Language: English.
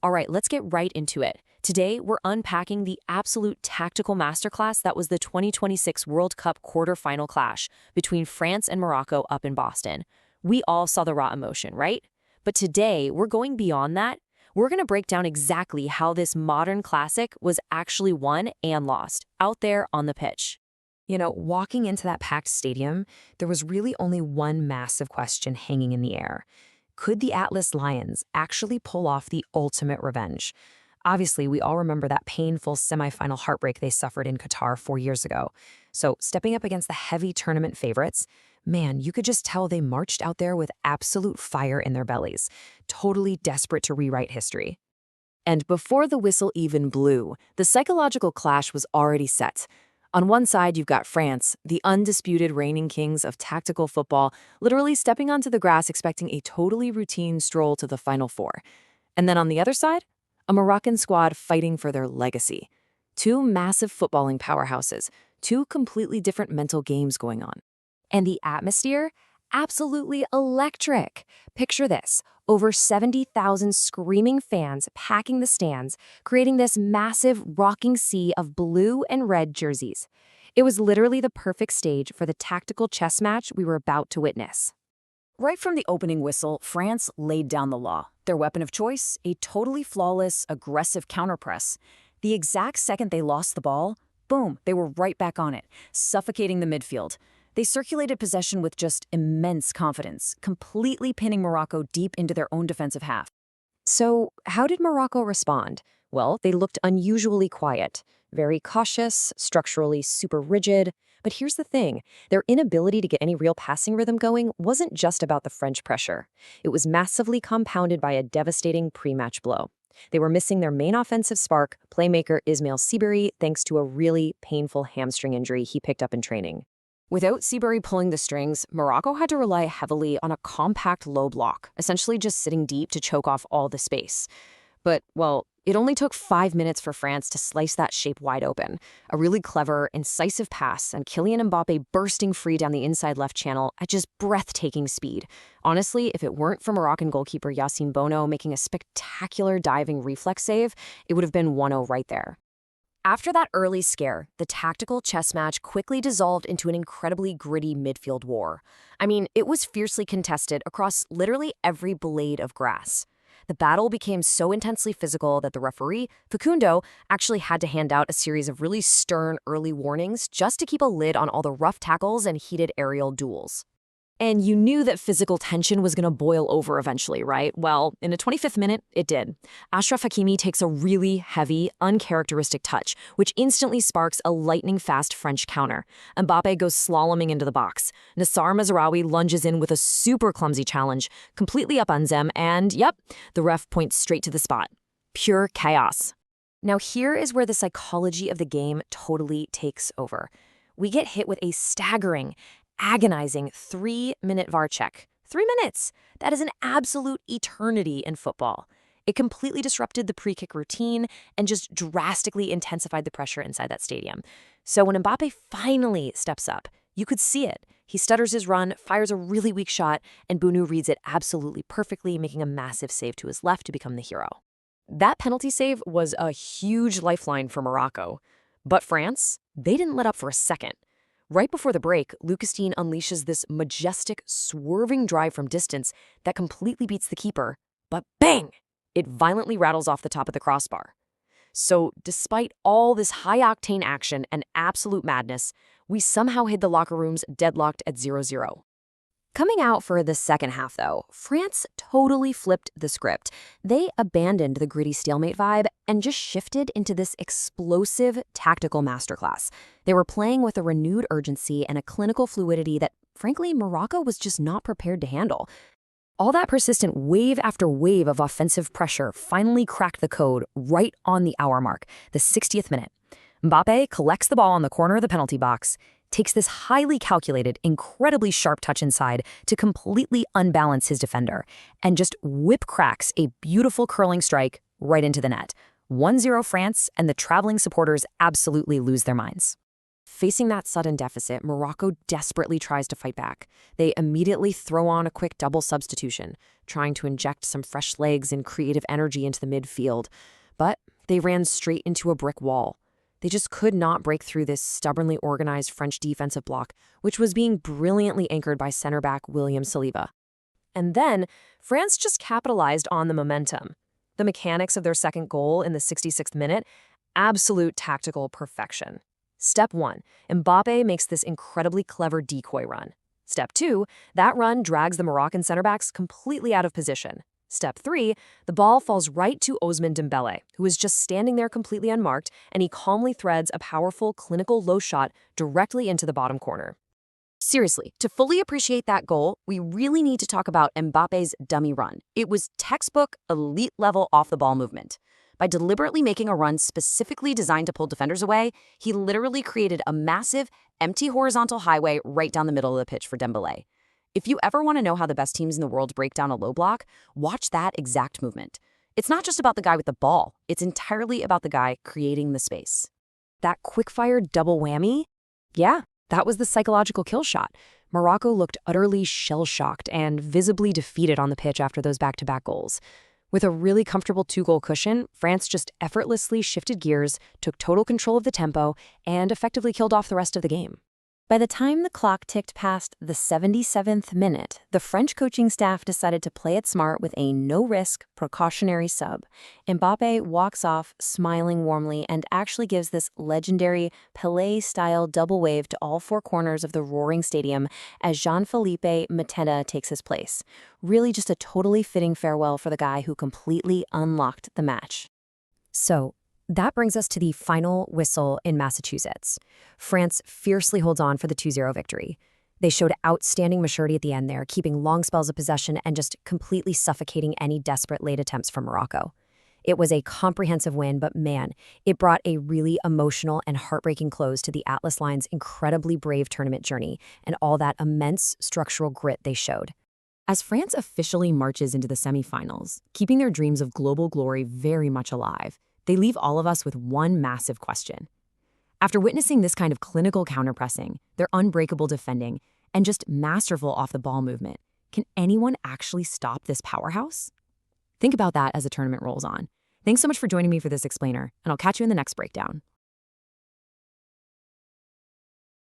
All right, let's get right into it. Today, we're unpacking the absolute tactical masterclass that was the 2026 World Cup quarterfinal clash between France and Morocco up in Boston. We all saw the raw emotion, right? But today, we're going beyond that. We're going to break down exactly how this modern classic was actually won and lost out there on the pitch. Walking into that packed stadium, there was really only one massive question hanging in the air. Could the Atlas Lions actually pull off the ultimate revenge? Obviously, we all remember that painful semifinal heartbreak they suffered in Qatar 4 years ago. So, stepping up against the heavy tournament favorites, man, you could just tell they marched out there with absolute fire in their bellies, totally desperate to rewrite history. And before the whistle even blew, the psychological clash was already set. On one side, you've got France, the undisputed reigning kings of tactical football, literally stepping onto the grass expecting a totally routine stroll to the Final Four. And then on the other side, a Moroccan squad fighting for their legacy. Two massive footballing powerhouses, two completely different mental games going on. And the atmosphere? Absolutely electric. Picture this. Over 70,000 screaming fans packing the stands, creating this massive rocking sea of blue and red jerseys. It was literally the perfect stage for the tactical chess match we were about to witness. Right from the opening whistle, France laid down the law. Their weapon of choice, a totally flawless, aggressive counterpress. The exact second they lost the ball, boom, they were right back on it, suffocating the midfield. They circulated possession with just immense confidence, completely pinning Morocco deep into their own defensive half. So, how did Morocco respond? Well, they looked unusually quiet, very cautious, structurally super rigid. But here's the thing, their inability to get any real passing rhythm going wasn't just about the French pressure. It was massively compounded by a devastating pre-match blow. They were missing their main offensive spark, playmaker Ismail Sibiri, thanks to a really painful hamstring injury he picked up in training. Without Sibiri pulling the strings, Morocco had to rely heavily on a compact low block, essentially just sitting deep to choke off all the space. But, well, it only took 5 minutes for France to slice that shape wide open. A really clever, incisive pass, and Kylian Mbappe bursting free down the inside left channel at just breathtaking speed. Honestly, if it weren't for Moroccan goalkeeper Yassine Bono making a spectacular diving reflex save, it would have been 1-0 right there. After that early scare, the tactical chess match quickly dissolved into an incredibly gritty midfield war. I mean, it was fiercely contested across literally every blade of grass. The battle became so intensely physical that the referee, Facundo, actually had to hand out a series of really stern early warnings just to keep a lid on all the rough tackles and heated aerial duels. And you knew that physical tension was going to boil over eventually, right? Well, in the 25th minute, it did. Ashraf Hakimi takes a really heavy, uncharacteristic touch, which instantly sparks a lightning-fast French counter. Mbappe goes slaloming into the box. Nassar Mazraoui lunges in with a super clumsy challenge, completely upends him, and yep, the ref points straight to the spot. Pure chaos. Now here is where the psychology of the game totally takes over. We get hit with a staggering, agonizing 3-minute VAR check. 3 minutes! That is an absolute eternity in football. It completely disrupted the pre-kick routine and just drastically intensified the pressure inside that stadium. So when Mbappe finally steps up, you could see it. He stutters his run, fires a really weak shot, and Bounou reads it absolutely perfectly, making a massive save to his left to become the hero. That penalty save was a huge lifeline for Morocco. But France, they didn't let up for a second. Right before the break, Lucas Digne unleashes this majestic, swerving drive from distance that completely beats the keeper, but bang! It violently rattles off the top of the crossbar. So, despite all this high-octane action and absolute madness, we somehow hid the locker rooms deadlocked at 0-0. Coming out for the second half, though, France totally flipped the script. They abandoned the gritty stalemate vibe and just shifted into this explosive tactical masterclass. They were playing with a renewed urgency and a clinical fluidity that, frankly, Morocco was just not prepared to handle. All that persistent wave after wave of offensive pressure finally cracked the code right on the hour mark, the 60th minute. Mbappe collects the ball on the corner of the penalty box, takes this highly calculated, incredibly sharp touch inside to completely unbalance his defender, and just whip cracks a beautiful curling strike right into the net. 1-0 France, and the traveling supporters absolutely lose their minds. Facing that sudden deficit, Morocco desperately tries to fight back. They immediately throw on a quick double substitution, trying to inject some fresh legs and creative energy into the midfield. But they ran straight into a brick wall. They just could not break through this stubbornly organized French defensive block, which was being brilliantly anchored by center back William Saliba. And then, France just capitalized on the momentum. The mechanics of their second goal in the 66th minute, absolute tactical perfection. Step 1, Mbappé makes this incredibly clever decoy run. Step 2, that run drags the Moroccan center backs completely out of position. Step 3, the ball falls right to Ousmane Dembélé, who is just standing there completely unmarked, and he calmly threads a powerful, clinical low shot directly into the bottom corner. Seriously, to fully appreciate that goal, we really need to talk about Mbappe's dummy run. It was textbook, elite-level off-the-ball movement. By deliberately making a run specifically designed to pull defenders away, he literally created a massive, empty horizontal highway right down the middle of the pitch for Dembélé. If you ever want to know how the best teams in the world break down a low block, watch that exact movement. It's not just about the guy with the ball, it's entirely about the guy creating the space. That quick-fire double whammy? Yeah, that was the psychological kill shot. Morocco looked utterly shell-shocked and visibly defeated on the pitch after those back-to-back goals. With a really comfortable 2-goal cushion, France just effortlessly shifted gears, took total control of the tempo, and effectively killed off the rest of the game. By the time the clock ticked past the 77th minute, the French coaching staff decided to play it smart with a no-risk, precautionary sub. Mbappé walks off, smiling warmly, and actually gives this legendary Pelé-style double wave to all four corners of the roaring stadium as Jean-Philippe Mateta takes his place. Really just a totally fitting farewell for the guy who completely unlocked the match. So, that brings us to the final whistle in Massachusetts. France fiercely holds on for the 2-0 victory. They showed outstanding maturity at the end there, keeping long spells of possession and just completely suffocating any desperate late attempts from Morocco. It was a comprehensive win, but man, it brought a really emotional and heartbreaking close to the Atlas Lions' incredibly brave tournament journey and all that immense structural grit they showed. As France officially marches into the semifinals, keeping their dreams of global glory very much alive, they leave all of us with one massive question. After witnessing this kind of clinical counterpressing, their unbreakable defending, and just masterful off-the-ball movement, can anyone actually stop this powerhouse? Think about that as the tournament rolls on. Thanks so much for joining me for this explainer, and I'll catch you in the next breakdown.